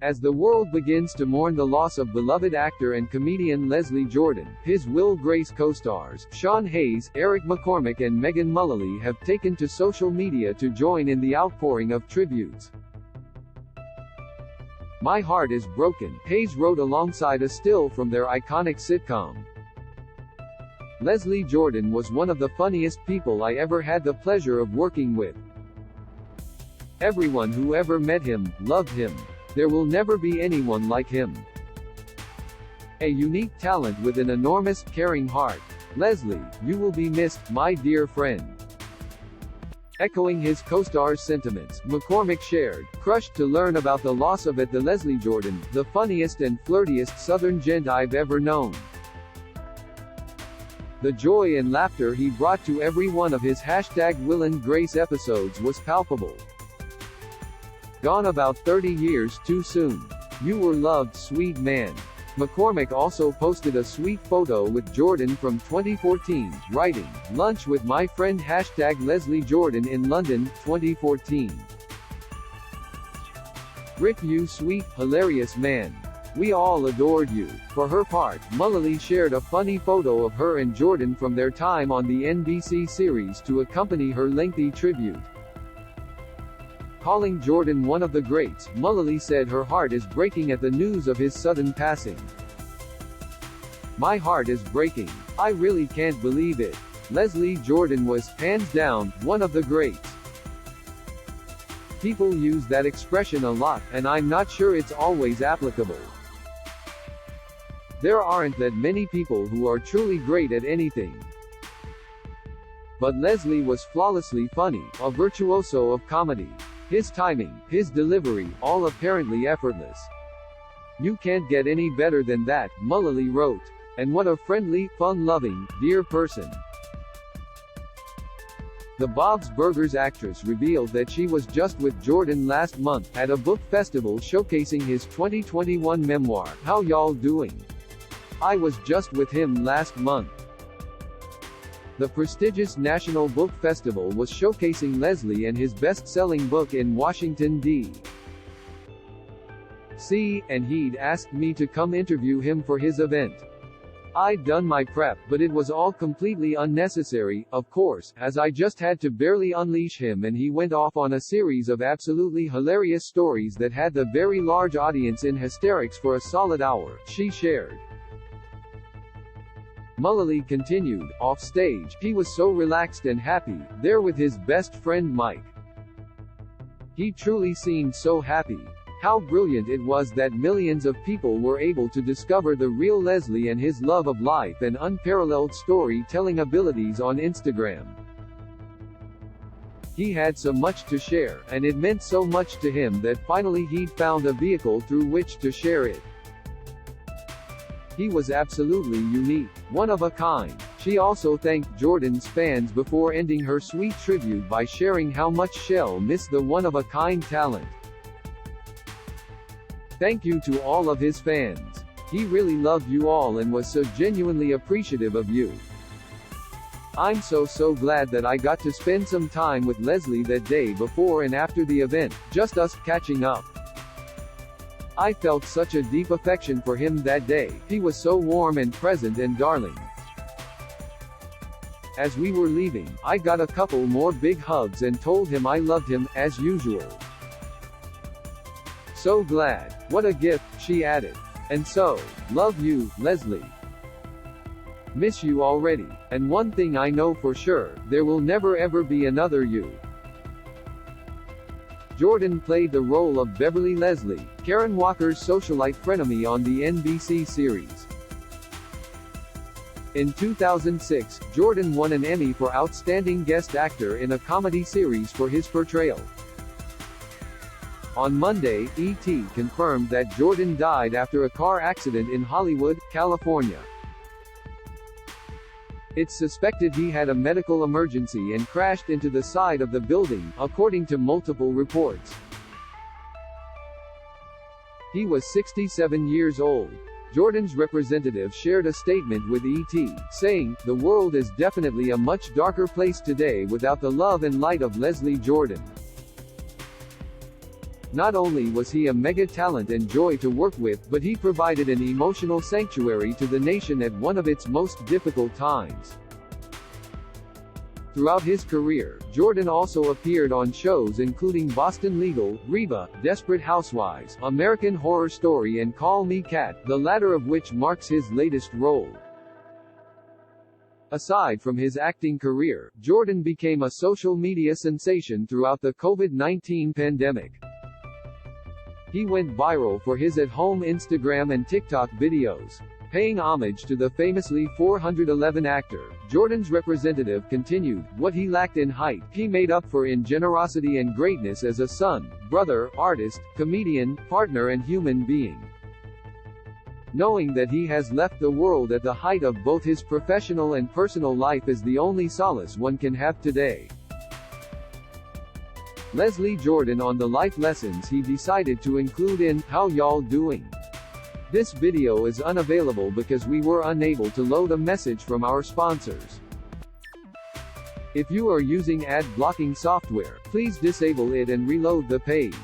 As the world begins to mourn the loss of beloved actor and comedian Leslie Jordan, his Will Grace co-stars, Sean Hayes, Eric McCormack and Megan Mullally have taken to social media to join in the outpouring of tributes. "My heart is broken," Hayes wrote alongside a still from their iconic sitcom. "Leslie Jordan was one of the funniest people I ever had the pleasure of working with. Everyone who ever met him, loved him. There will never be anyone like him. A unique talent with an enormous, caring heart. Leslie, you will be missed, my dear friend." Echoing his co-star's sentiments, McCormack shared, "Crushed to learn about the loss of the Leslie Jordan, the funniest and flirtiest Southern gent I've ever known. The joy and laughter he brought to every one of his #Will and Grace episodes was palpable. Gone about 30 years too soon. You were loved, sweet man." McCormack also posted a sweet photo with Jordan from 2014, writing, "Lunch with my friend #Leslie Jordan in London, 2014. Rip, you sweet, hilarious man. We all adored you." For her part, Mullally shared a funny photo of her and Jordan from their time on the NBC series to accompany her lengthy tribute. Calling Jordan one of the greats, Mullally said her heart is breaking at the news of his sudden passing. "My heart is breaking. I really can't believe it. Leslie Jordan was, hands down, one of the greats. People use that expression a lot, and I'm not sure it's always applicable. There aren't that many people who are truly great at anything. But Leslie was flawlessly funny, a virtuoso of comedy. His timing, his delivery, all apparently effortless. You can't get any better than that," Mullally wrote. "And what a friendly, fun-loving, dear person." The Bob's Burgers actress revealed that she was just with Jordan last month, at a book festival showcasing his 2021 memoir, How Y'all Doing? I was just with him last month. The prestigious National Book Festival was showcasing Leslie and his best-selling book in Washington, D.C., and he'd asked me to come interview him for his event. I'd done my prep, but it was all completely unnecessary, of course, as I just had to barely unleash him and he went off on a series of absolutely hilarious stories that had the very large audience in hysterics for a solid hour," she shared. Mullally continued, "Off stage, he was so relaxed and happy, there with his best friend Mike. He truly seemed so happy. How brilliant it was that millions of people were able to discover the real Leslie and his love of life and unparalleled story-telling abilities on Instagram. He had so much to share, and it meant so much to him that finally he'd found a vehicle through which to share it. He was absolutely unique, one of a kind." She also thanked Jordan's fans before ending her sweet tribute by sharing how much she'll miss the one-of-a-kind talent. "Thank you to all of his fans. He really loved you all and was so genuinely appreciative of you. I'm so glad that I got to spend some time with Leslie that day before and after the event, just us catching up. I felt such a deep affection for him that day. He was so warm and present and darling. As we were leaving, I got a couple more big hugs and told him I loved him, as usual. So glad. What a gift," she added. "And so, love you, Leslie. Miss you already. And one thing I know for sure, there will never ever be another you." Jordan played the role of Beverly Leslie, Karen Walker's socialite frenemy on the NBC series. In 2006, Jordan won an Emmy for Outstanding Guest Actor in a Comedy Series for his portrayal. On Monday, ET confirmed that Jordan died after a car accident in Hollywood, California. It's suspected he had a medical emergency and crashed into the side of the building, according to multiple reports. He was 67 years old. Jordan's representative shared a statement with ET, saying, "The world is definitely a much darker place today without the love and light of Leslie Jordan. Not only was he a mega talent and joy to work with, but he provided an emotional sanctuary to the nation at one of its most difficult times. Throughout his career, Jordan also appeared on shows including Boston Legal, Reba, Desperate Housewives, American Horror Story and Call Me Kat, the latter of which marks his latest role. Aside from his acting career, Jordan became a social media sensation throughout the COVID-19 pandemic. He went viral for his at-home Instagram and TikTok videos. Paying homage to the famously 4'11" actor, Jordan's representative continued, "What he lacked in height, he made up for in generosity and greatness as a son, brother, artist, comedian, partner and human being." Knowing that he has left the world at the height of both his professional and personal life is the only solace one can have today. Leslie Jordan on the life lessons he decided to include in How Y'all Doing? This video is unavailable because we were unable to load a message from our sponsors. If you are using ad blocking software, please disable it and reload the page.